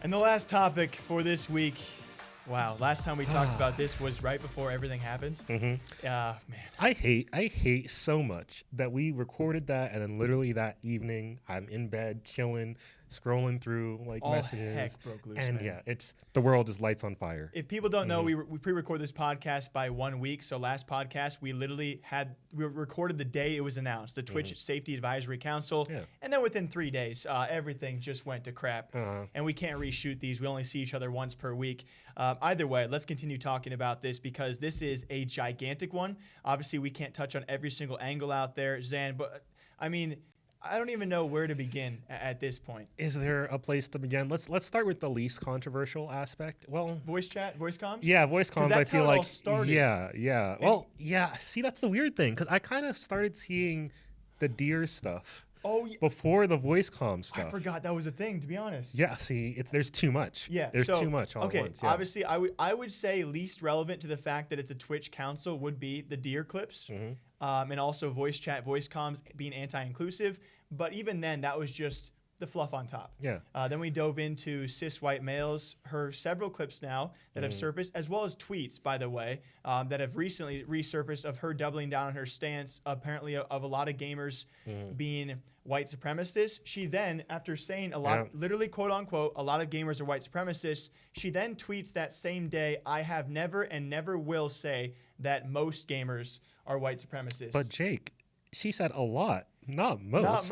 And the last topic for this week. Wow, last time we talked about this was right before everything happened. Mm-hmm. Man. I hate so much that we recorded that, and then literally that evening, I'm in bed chilling, scrolling through like All messages, heck broke loose, and man. yeah, it's the world just lights on fire. If people don't know, we pre-record this podcast by 1 week. So last podcast, we literally we recorded the day it was announced, the Twitch Safety Advisory Council. Yeah. And then within 3 days, everything just went to crap. And we can't reshoot these. We only see each other once per week. Either way, let's continue talking about this because this is a gigantic one. Obviously, we can't touch on every single angle out there, Zan, but I mean, I don't even know where to begin at this point. Is there a place to begin? Let's start with the least controversial aspect. Well, voice chat, voice comms? Yeah, voice comms. That's I feel how it like all started. Yeah. Well, yeah. See, that's the weird thing because I kind of started seeing the deer stuff. Oh, yeah. Before the voice comm stuff. I forgot that was a thing, to be honest. Yeah, see, there's too much. Yeah, there's too much all at once. Yeah. Obviously, I would say least relevant to the fact that it's a Twitch council would be the deer clips, and also voice chat, voice comms being anti-inclusive. But even then, that was just the fluff on top. Yeah. Then we dove into cis white males, her several clips now that have surfaced, as well as tweets, by the way, that have recently resurfaced of her doubling down on her stance, apparently of a lot of gamers being white supremacists. She then, after saying a lot, literally quote unquote, a lot of gamers are white supremacists, she then tweets that same day, I have never and never will say that most gamers are white supremacists. But Jake, she said a lot. Not most.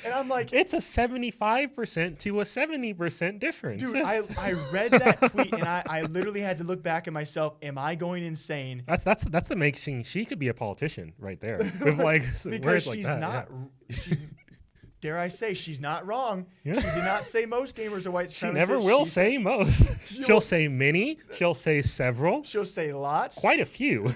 And I'm like, it's a 75% to a 70% difference. Dude, I read that tweet and I literally had to look back at myself. Am I going insane? That's the making. She could be a politician right there. With like because she's she's like not. She's, dare I say, she's not wrong. Yeah. She did not say most gamers are white supremacists. She never will say most. She'll say many. She'll say several. She'll say lots. Quite a few.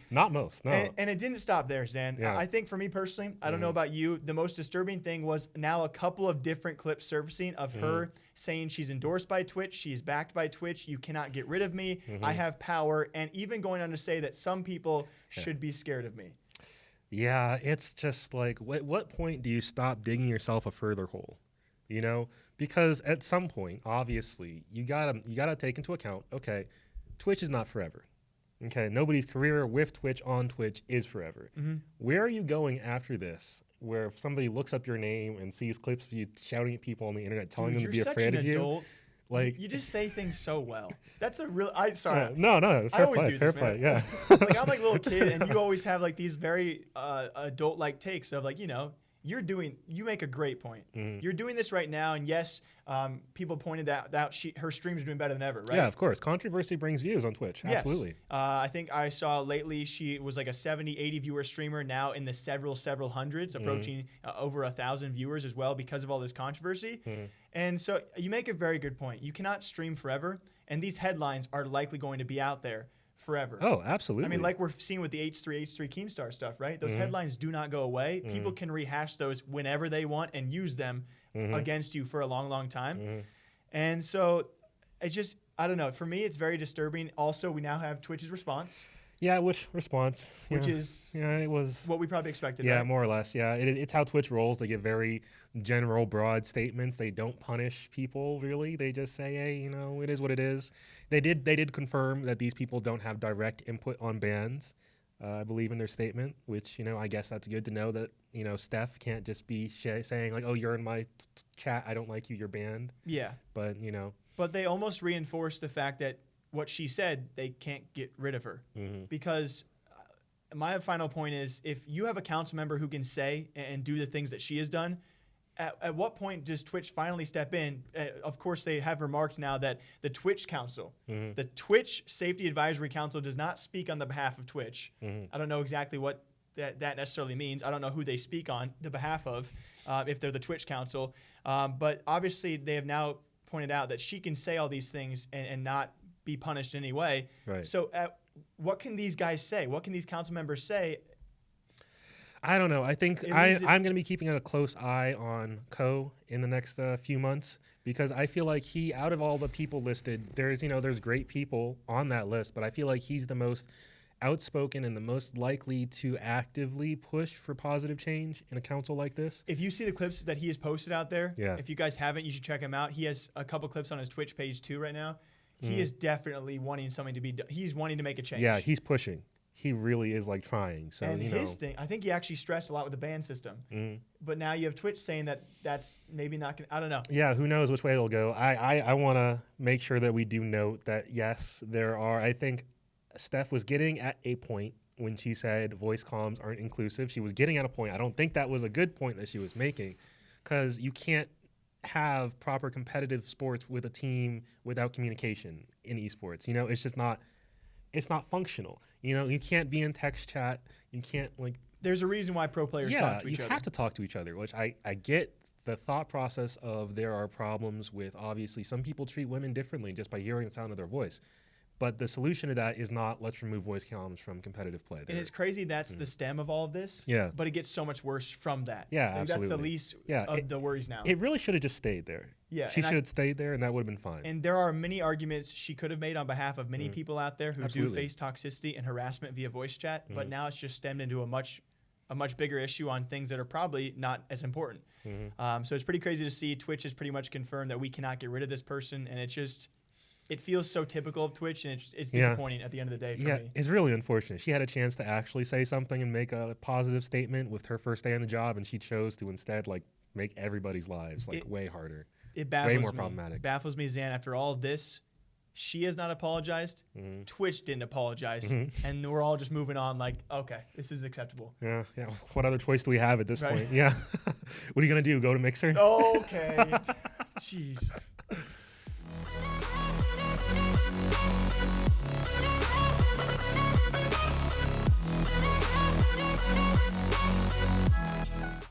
Not most, no. And it didn't stop there, Zan. Yeah. I think for me personally, I don't know about you, the most disturbing thing was now a couple of different clips surfacing of her saying she's endorsed by Twitch, she's backed by Twitch, you cannot get rid of me, I have power, and even going on to say that some people should be scared of me. Yeah, it's just like, what point do you stop digging yourself a further hole? You know, because at some point, obviously, you gotta take into account, okay, Twitch is not forever. Okay, nobody's career with Twitch on Twitch is forever. Where are you going after this? Where if somebody looks up your name and sees clips of you shouting at people on the internet, telling them to be afraid of you, like you just say things so well. That's a real. Sorry. No. Fair play. Fair play. Yeah. Like I'm like a little kid, and you always have like these very adult-like takes of like, you know, you make a great point. You're doing this right now, and yes, people pointed that out. Her streams are doing better than ever, right? Yeah, of course. Controversy brings views on Twitch. Yes. Absolutely. I think I saw lately she was like a 70, 80 viewer streamer, now in the several hundreds, approaching over 1,000 viewers as well because of all this controversy. And so you make a very good point. You cannot stream forever, and these headlines are likely going to be out there forever. Oh, absolutely. I mean, like we're seeing with the H3 Keemstar stuff, right? Those headlines do not go away. People can rehash those whenever they want and use them against you for a long, long time. And so it just, I don't know. For me, it's very disturbing. Also, we now have Twitch's response. Yeah, which response? Which is it was what we probably expected. Yeah, right? more or less. Yeah, it's how Twitch rolls. They give very general, broad statements. They don't punish people really. They just say, hey, you know, it is what it is. They did confirm that these people don't have direct input on bans. I believe in their statement, which, you know, I guess that's good to know that, you know, Steph can't just be saying like, oh, you're in my chat, I don't like you, you're banned. Yeah. But, you know. But they almost reinforce the fact that what she said, they can't get rid of her. Because my final point is, if you have a council member who can say and do the things that she has done, at what point does Twitch finally step in? Of course, they have remarked now that the Twitch Council, the Twitch Safety Advisory Council, does not speak on the behalf of Twitch. I don't know exactly what that necessarily means. I don't know who they speak on the behalf of, if they're the Twitch Council. But obviously, they have now pointed out that she can say all these things and not be punished in any way. Right. So what can these guys say? What can these council members say? I don't know. I think I'm going to be keeping a close eye on Ko in the next few months, because I feel like out of all the people listed, there's great people on that list, but I feel like he's the most outspoken and the most likely to actively push for positive change in a council like this. If you see the clips that he has posted out there, Yeah. if you guys haven't, you should check him out. He has a couple clips on his Twitch page too right now. He is definitely wanting something to be done. He's wanting to make a change. Yeah, he's pushing. He really is like trying. So, and his thing, I think he actually stressed a lot with the ban system. But now you have Twitch saying that that's maybe not going to, I don't know. Yeah, who knows which way it'll go. I want to make sure that we do note that, yes, there are, I think Steph was getting at a point when she said voice comms aren't inclusive. She was getting at a point. I don't think that was a good point that she was making, because you can't have proper competitive sports with a team without communication in esports. You know, it's just not, it's not functional. You know, you can't be in text chat. You can't There's a reason why pro players talk to each other. You have to talk to each other, which I get the thought process of there are problems with, obviously, some people treat women differently just by hearing the sound of their voice. But the solution to that is not let's remove voice comms from competitive play. And it's crazy that's the stem of all of this. Yeah. But it gets so much worse from that. Yeah, absolutely. That's the least of the worries now. It really should have just stayed there. Yeah. She should have stayed there, and that would have been fine. And there are many arguments she could have made on behalf of many people out there who do face toxicity and harassment via voice chat. But now it's just stemmed into a much bigger issue on things that are probably not as important. So it's pretty crazy to see. Twitch has pretty much confirmed that we cannot get rid of this person, and it feels so typical of Twitch, and it's disappointing at the end of the day for me. Yeah, it's really unfortunate. She had a chance to actually say something and make a positive statement with her first day on the job, and she chose to instead make everybody's lives way harder. It baffles way more me. problematic. Baffles me, Zan. After all of this, she has not apologized. Twitch didn't apologize, and we're all just moving on. Like, okay, this is acceptable. Yeah. What other choice do we have at this point? Yeah. What are you gonna do? Go to Mixer? Okay. Jesus.